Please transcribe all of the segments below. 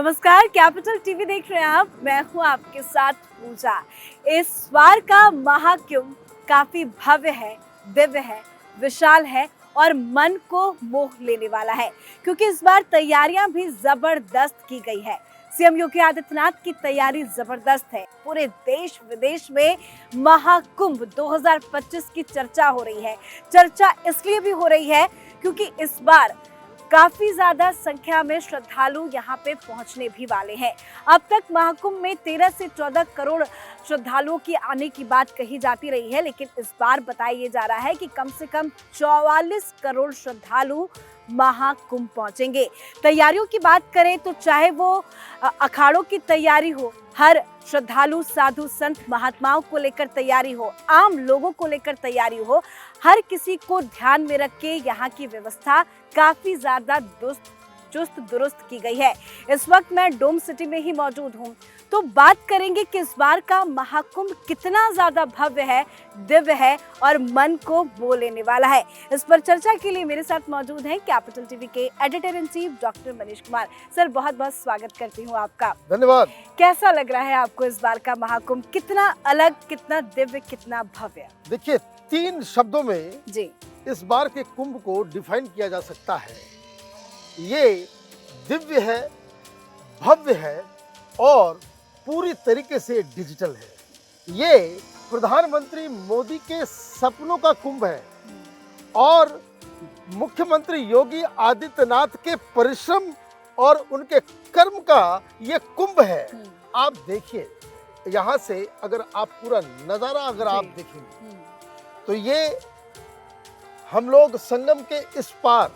नमस्कार, capital TV देख रहे हैं आप। मैं हूं आपके साथ पूजा। इस बार का महाकुंभ काफी भव्य है, दिव्य है, विशाल है और मन को मोह लेने वाला है, क्योंकि इस बार तैयारियां भी जबरदस्त की गई है। सीएम योगी आदित्यनाथ की तैयारी जबरदस्त है। पूरे देश विदेश में महाकुंभ 2025 की चर्चा हो रही है। चर्चा इसलिए भी हो रही है क्योंकि इस बार काफी ज्यादा संख्या में श्रद्धालु यहाँ पे पहुंचने भी वाले हैं। अब तक महाकुंभ में 13 से 14 करोड़ श्रद्धालुओं की आने की बात कही जाती रही है, लेकिन इस बार बताया ये जा रहा है कि कम से कम 44 करोड़ श्रद्धालु महाकुंभ पहुंचेंगे। तैयारियों की बात करें तो चाहे वो अखाड़ों की तैयारी हो, हर श्रद्धालु साधु संत महात्माओं को लेकर तैयारी हो, आम लोगों को लेकर तैयारी हो, हर किसी को ध्यान में रख के यहाँ की व्यवस्था काफी ज्यादा चुस्त दुरुस्त की गई है। इस वक्त मैं डोम सिटी में ही मौजूद हूँ, तो बात करेंगे कि इस बार का महाकुंभ कितना ज्यादा भव्य है, दिव्य है और मन को मोह लेने वाला है। इस पर चर्चा के लिए मेरे साथ मौजूद हैं कैपिटल टीवी के editor in chief doctor Manish Kumar. Sir, बहुत बहुत स्वागत करती हूँ आपका। धन्यवाद। कैसा लग रहा है आपको इस बार का महाकुंभ? कितना अलग, कितना दिव्य, कितना भव्य? देखिए, 3 शब्दों में जी इस बार के कुंभ को डिफाइन किया जा सकता है। ये दिव्य है, भव्य है और पूरी तरीके से डिजिटल है। ये प्रधानमंत्री मोदी के सपनों का कुंभ है और मुख्यमंत्री योगी आदित्यनाथ के परिश्रम और उनके कर्म का ये कुंभ है। आप देखिए, यहाँ से अगर आप पूरा नज़ारा आप देखेंगे तो ये हम लोग संगम के इस पार,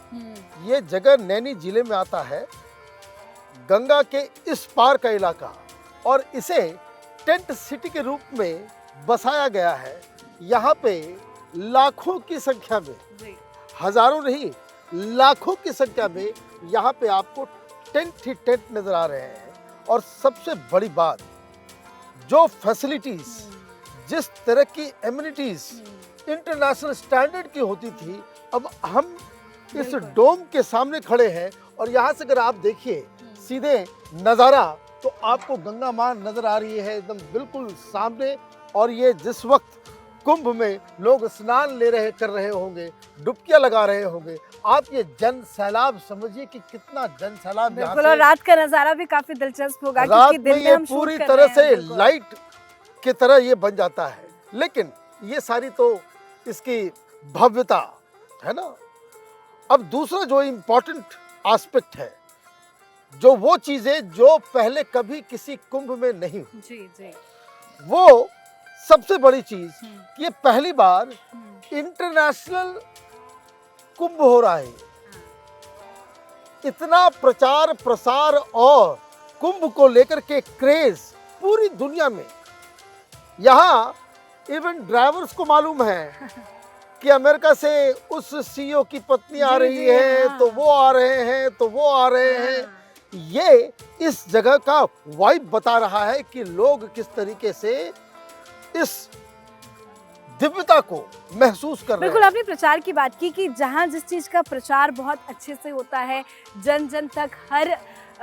ये जगह नैनी जिले में आता है, गंगा के इस पार का इलाका, और इसे टेंट सिटी के रूप में बसाया गया है। यहाँ पे लाखों की संख्या में, हजारों नहीं लाखों की संख्या में यहाँ पे आपको टेंट ही टेंट नजर आ रहे हैं। और सबसे बड़ी बात, जो फैसिलिटीज, जिस तरह की एमिनिटीज इंटरनेशनल स्टैंडर्ड की होती थी, अब हम इस डोम के सामने खड़े हैं और यहाँ से अगर आप देखिए सीधे नज़ारा, तो आपको गंगा माँ नजर आ रही है एकदम बिल्कुल सामने। और ये जिस वक्त कुंभ में लोग स्नान कर रहे होंगे, डुबकियां लगा रहे होंगे, आप ये जन सैलाब समझिए कि कितना जन सैलाब। बिल्कुल, और रात का नजारा भी काफी दिलचस्प होगा, रात क्योंकि में ये पूरी तरह से लाइट की तरह ये बन जाता है। लेकिन ये सारी तो इसकी भव्यता है ना। अब दूसरा जो इम्पोर्टेंट एस्पेक्ट है, जो वो चीजें जो पहले कभी किसी कुंभ में नहीं हुई, जी वो सबसे बड़ी चीज कि ये पहली बार इंटरनेशनल कुंभ हो रहा है। इतना प्रचार प्रसार और कुंभ को लेकर के क्रेज पूरी दुनिया में, यहाँ इवन ड्राइवर्स को मालूम है कि अमेरिका से उस सीईओ की पत्नी आ रही है, हाँ। तो वो आ रहे हैं, तो वो आ रहे हैं। ये इस जगह का वाइब बता रहा है कि लोग किस तरीके से इस दिव्यता को महसूस कर रहे हैं। बिल्कुल, आपने प्रचार की बात की कि जहाँ जिस चीज का प्रचार बहुत अच्छे से होता है, जन जन तक, हर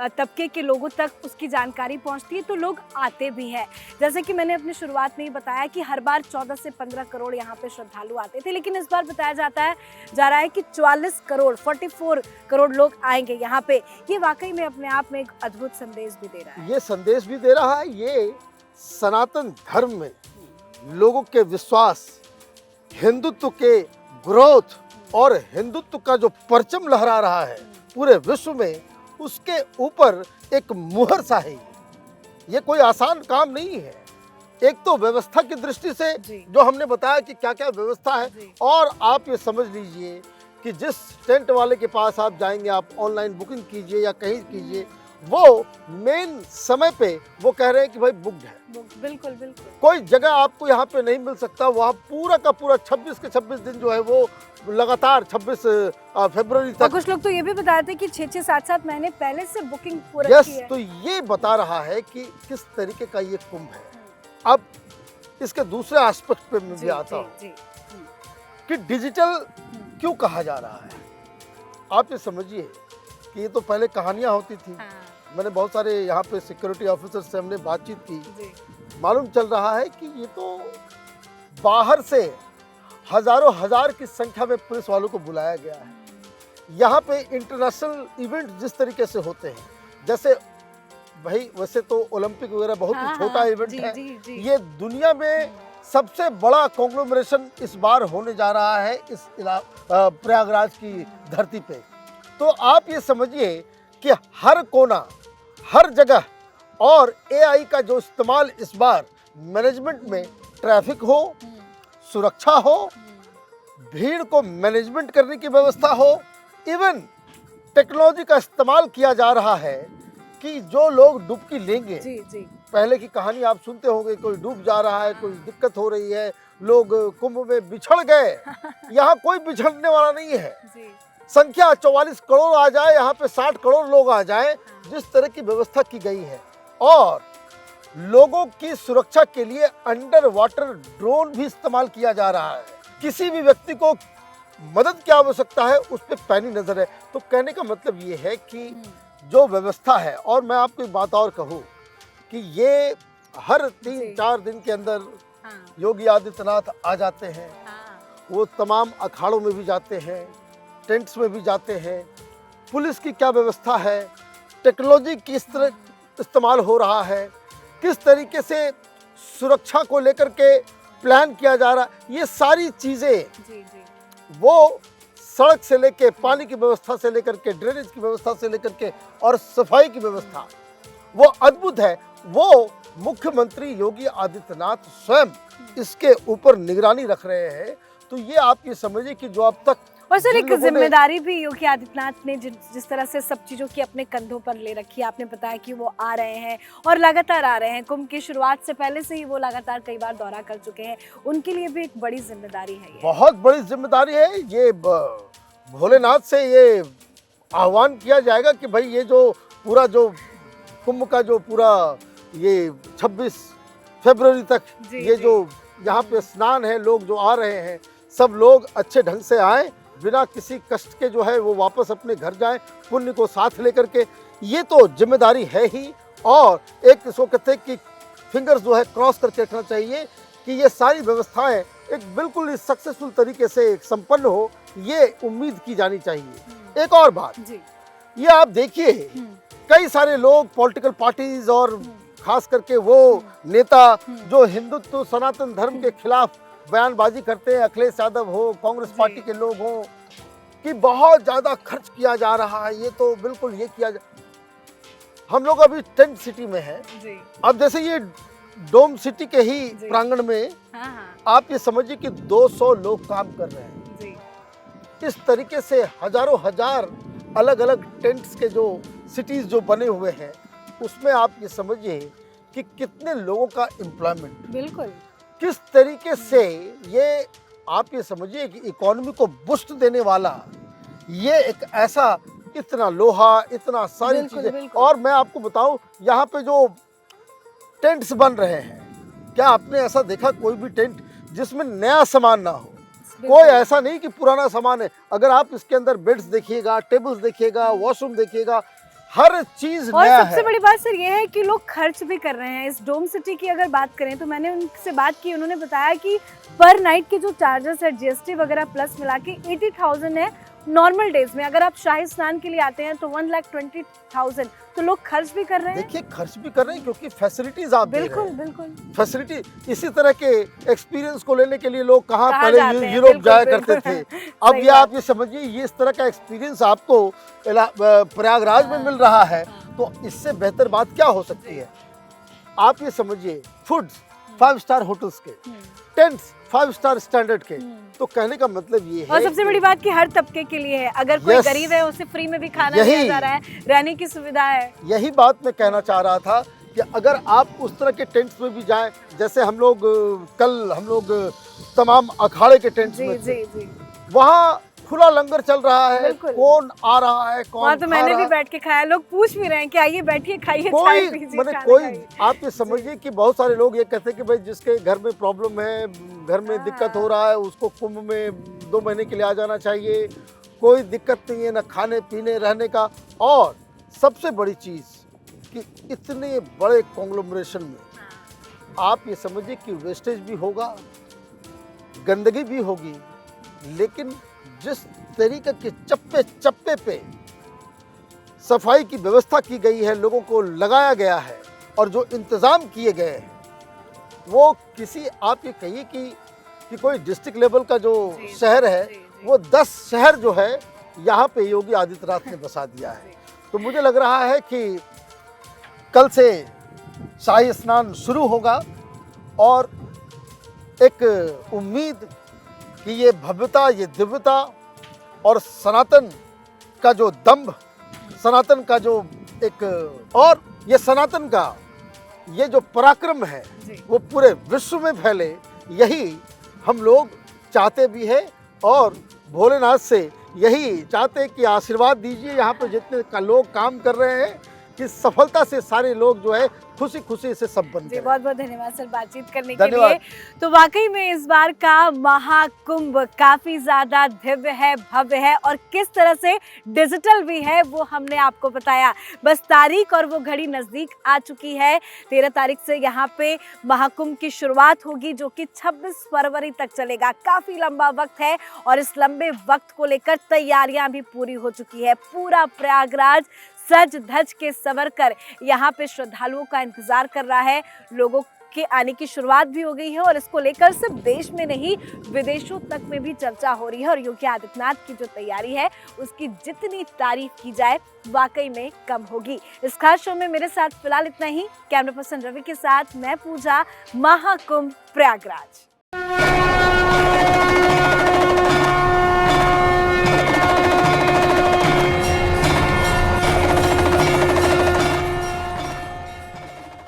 तबके के लोगों तक उसकी जानकारी पहुंचती है, तो लोग आते भी हैं। जैसे कि मैंने अपनी शुरुआत में ही बताया कि हर बार 14 से 15 करोड़ यहाँ पे श्रद्धालु आते थे, लेकिन इस बार बताया जा रहा है कि 44 करोड़ लोग आएंगे यहाँ पे। ये वाकई में अपने आप में एक अद्भुत संदेश भी दे रहा है। ये संदेश भी दे रहा है। ये सनातन धर्म में लोगों के विश्वास, हिंदुत्व के ग्रोथ और हिंदुत्व का जो परचम लहरा रहा है पूरे विश्व में, उसके ऊपर एक मुहर सा है। ये कोई आसान काम नहीं है। एक तो व्यवस्था की दृष्टि से जो हमने बताया कि क्या क्या व्यवस्था है, और आप ये समझ लीजिए कि जिस टेंट वाले के पास आप जाएंगे, आप ऑनलाइन बुकिंग कीजिए या कहीं कीजिए, वो मेन समय पे वो कह रहे हैं कि भाई बुक्ड है। बिल्कुल। कोई जगह आपको यहाँ पे नहीं मिल सकता। वहाँ पूरा का पूरा 26 के 26 दिन जो है वो लगातार 26 फरवरी तक। और कुछ लोग तो ये भी बताते हैं कि 6-6, 7-7 महीने पहले से बुकिंग पूरा की है। तो ये बता रहा है कि किस तरीके का ये कुंभ है। अब इसके दूसरे एस्पेक्ट पे मैं भी आता हूँ कि डिजिटल क्यों कहा जा रहा है। आप ये समझिए कि ये तो पहले कहानियां होती थी, मैंने बहुत सारे यहाँ पे सिक्योरिटी ऑफिसर से हमने बातचीत की, जी मालूम चल रहा है कि ये तो बाहर से हजारों हजार की संख्या में पुलिस वालों को बुलाया गया है। यहाँ पे इंटरनेशनल इवेंट जिस तरीके से होते हैं, जैसे भाई वैसे तो ओलंपिक वगैरह बहुत ही छोटा इवेंट है, ये दुनिया में सबसे बड़ा कॉन्ग्लोमरेशन इस बार होने जा रहा है इस प्रयागराज की धरती पे। तो आप ये समझिए कि हर कोना, हर जगह और एआई का जो इस्तेमाल इस बार मैनेजमेंट में, ट्रैफिक हो, सुरक्षा हो, भीड़ को मैनेजमेंट करने की व्यवस्था हो, इवन टेक्नोलॉजी का इस्तेमाल किया जा रहा है कि जो लोग डुबकी लेंगे, जी पहले की कहानी आप सुनते होंगे, कोई डूब जा रहा है, कोई दिक्कत हो रही है, लोग कुंभ में बिछड़ गए। यहाँ कोई बिछड़ने वाला नहीं है। संख्या 44 करोड़ आ जाए, यहाँ पे 60 करोड़ लोग आ जाए, जिस तरह की व्यवस्था की गई है, और लोगों की सुरक्षा के लिए अंडर वाटर ड्रोन भी इस्तेमाल किया जा रहा है। किसी भी व्यक्ति को मदद की आवश्यकता है, उस पर पैनी नजर है। तो कहने का मतलब ये है कि जो व्यवस्था है, और मैं आपको एक बात और कहूँ कि ये हर 3-4 दिन के अंदर योगी आदित्यनाथ आ जाते हैं। वो तमाम अखाड़ों में भी जाते हैं, टेंट्स में भी जाते हैं। पुलिस की क्या व्यवस्था है, टेक्नोलॉजी किस तरह इस्तेमाल हो रहा है, किस तरीके से सुरक्षा को लेकर के प्लान किया जा रहा है, ये सारी चीज़ें वो सड़क से लेके पानी की व्यवस्था से लेकर के, ड्रेनेज की व्यवस्था से लेकर के, और सफाई की व्यवस्था वो अद्भुत है। वो मुख्यमंत्री योगी आदित्यनाथ स्वयं इसके ऊपर निगरानी रख रहे हैं। तो ये आप ये समझिए कि जो अब तक, और सर एक जिम्मेदारी भी योगी आदित्यनाथ ने जिस तरह से सब चीज़ों की अपने कंधों पर ले रखी है। आपने बताया कि वो आ रहे हैं और लगातार आ रहे हैं, कुंभ की शुरुआत से पहले से ही वो लगातार कई बार दौरा कर चुके हैं, उनके लिए भी एक बड़ी जिम्मेदारी है ये। बहुत बड़ी जिम्मेदारी है ये। भोलेनाथ से ये आह्वान किया जाएगा कि भाई ये जो पूरा जो कुंभ का जो पूरा ये 26 फरवरी तक ये जो यहाँ पे स्नान है, लोग जो आ रहे हैं, सब लोग अच्छे ढंग से आए, बिना किसी कष्ट के जो है वो वापस अपने घर जाएं, पुण्य को साथ लेकर के। ये तो जिम्मेदारी है ही। और एक इसको कहते हैं कि फिंगर्स जो है क्रॉस करके रखना चाहिए कि ये सारी व्यवस्थाएं एक बिल्कुल सक्सेसफुल तरीके से संपन्न हो, ये उम्मीद की जानी चाहिए। एक और बात, ये आप देखिए कई सारे लोग, पॉलिटिकल पार्टीज और खास करके वो नेता जो हिंदुत्व सनातन धर्म के खिलाफ बयानबाजी करते हैं, अखिलेश यादव हो, कांग्रेस पार्टी के लोग हों, कि बहुत ज़्यादा खर्च किया जा रहा है, ये तो बिल्कुल ये किया जा। हम लोग अभी टेंट सिटी में हैं। अब जैसे ये डोम सिटी के ही प्रांगण में आप ये समझिए कि 200 लोग काम कर रहे हैं। इस तरीके से हजारों हजार अलग अलग टेंट्स के जो सिटीज जो बने हुए हैं, उसमें आप ये समझिए कि कितने लोगों का एम्प्लॉयमेंट, बिल्कुल किस तरीके से ये आप ये समझिए कि इकोनॉमी को बूस्ट देने वाला ये एक ऐसा, इतना लोहा, इतना सारी चीजें। और मैं आपको बताऊं, यहाँ पे जो टेंट्स बन रहे हैं, क्या आपने ऐसा देखा कोई भी टेंट जिसमें नया सामान ना हो? कोई ऐसा नहीं कि पुराना सामान है। अगर आप इसके अंदर बेड्स देखिएगा, टेबल्स देखिएगा, वॉशरूम देखिएगा, हर चीज और नया सबसे है। बड़ी बात सर ये है कि लोग खर्च भी कर रहे हैं। इस डोम सिटी की अगर बात करें तो मैंने उनसे बात की, उन्होंने बताया कि पर नाइट के जो चार्जेस है, जीएसटी वगैरह प्लस मिला के 80,000 है नॉर्मल डेज में। अगर आप शाही स्नान के लिए आते हैं तो 1,20,000। तो लोग खर्च भी कर रहे हैं। देखिए खर्च भी कर रहे हैं क्योंकि फैसिलिटीज आप दे रहे हैं। बिल्कुल फैसिलिटी, इसी तरह के एक्सपीरियंस को लेने के लिए लोग कहाँ पहले यूरोप जाया करते थे। अब ये आप ये समझिए, ये इस तरह का एक्सपीरियंस आपको प्रयागराज में मिल रहा है, तो इससे बेहतर बात क्या हो सकती है? आप ये समझिए, फूड्स 5 स्टार होटल्स के, टेंट्स 5 स्टार स्टैंडर्ड के। तो कहने का मतलब ये है, और सबसे बड़ी बात कि हर तबके के लिए है। अगर कोई गरीब है उसे फ्री में भी खाना दिया जा रहा है, रहने की सुविधा है। यही बात मैं कहना चाह रहा था कि अगर आप उस तरह के टेंट्स में भी जाएं, जैसे हम लोग तमाम अखाड़े के टेंट्स में थे, वहाँ खुला लंगर चल रहा है, कौन आ रहा है, कौन तो मैंने भी बैठ के खाया। लोग पूछ भी रहे हैं कि आइए बैठिए खाइए, चाय पीजिए, खाना कोई खाइए। आप ये समझिए कि बहुत सारे लोग ये कहते हैं कि भाई जिसके घर में प्रॉब्लम है, घर में दिक्कत हो रहा है, उसको कुंभ में 2 महीने के लिए आ जाना चाहिए। कोई दिक्कत नहीं है, ना खाने पीने रहने का। और सबसे बड़ी चीज कि इतने बड़े कॉन्ग्लोमरेशन में आप ये समझिए कि वेस्टेज भी होगा, गंदगी भी होगी, लेकिन जिस तरीके के चप्पे चप्पे पे सफाई की व्यवस्था की गई है, लोगों को लगाया गया है और जो इंतज़ाम किए गए हैं वो किसी आप ये कहिए कि कोई डिस्ट्रिक्ट लेवल का जो शहर है वो 10 शहर जो है यहाँ पे योगी आदित्यनाथ ने बसा दिया है। तो मुझे लग रहा है कि कल से शाही स्नान शुरू होगा और एक उम्मीद कि ये भव्यता, ये दिव्यता और सनातन का जो दम्भ, सनातन का जो एक और ये सनातन का ये जो पराक्रम है वो पूरे विश्व में फैले, यही हम लोग चाहते भी हैं और भोलेनाथ से यही चाहते हैं कि आशीर्वाद दीजिए यहाँ पे जितने का लोग काम कर रहे हैं कि सफलता से सारे लोग जो है खुशी खुशी से संपन्न करें। बहुत बहुत धन्यवाद सर बातचीत करने के लिए। तो वाकई में इस बार का महाकुंभ काफी ज्यादा दिव्य है, भव्य है और किस तरह से डिजिटल भी है वो हमने आपको बताया। बस तारीख और वो घड़ी नजदीक आ चुकी है। 13 तारीख से यहाँ पे महाकुंभ की शुरुआत होगी जो कि 26 फरवरी तक चलेगा। काफी लंबा वक्त है और इस लंबे वक्त को लेकर तैयारियां भी पूरी हो चुकी है। पूरा प्रयागराज सज धज के संवर कर यहाँ पे श्रद्धालुओं का इंतजार कर रहा है। लोगों के आने की शुरुआत भी हो गई है और इसको लेकर सिर्फ देश में नहीं विदेशों तक में भी चर्चा हो रही है और योगी आदित्यनाथ की जो तैयारी है उसकी जितनी तारीफ की जाए वाकई में कम होगी। इस खास शो में मेरे साथ फिलहाल इतना ही। कैमरा पर्सन रवि के साथ मैं पूजा, महाकुंभ प्रयागराज।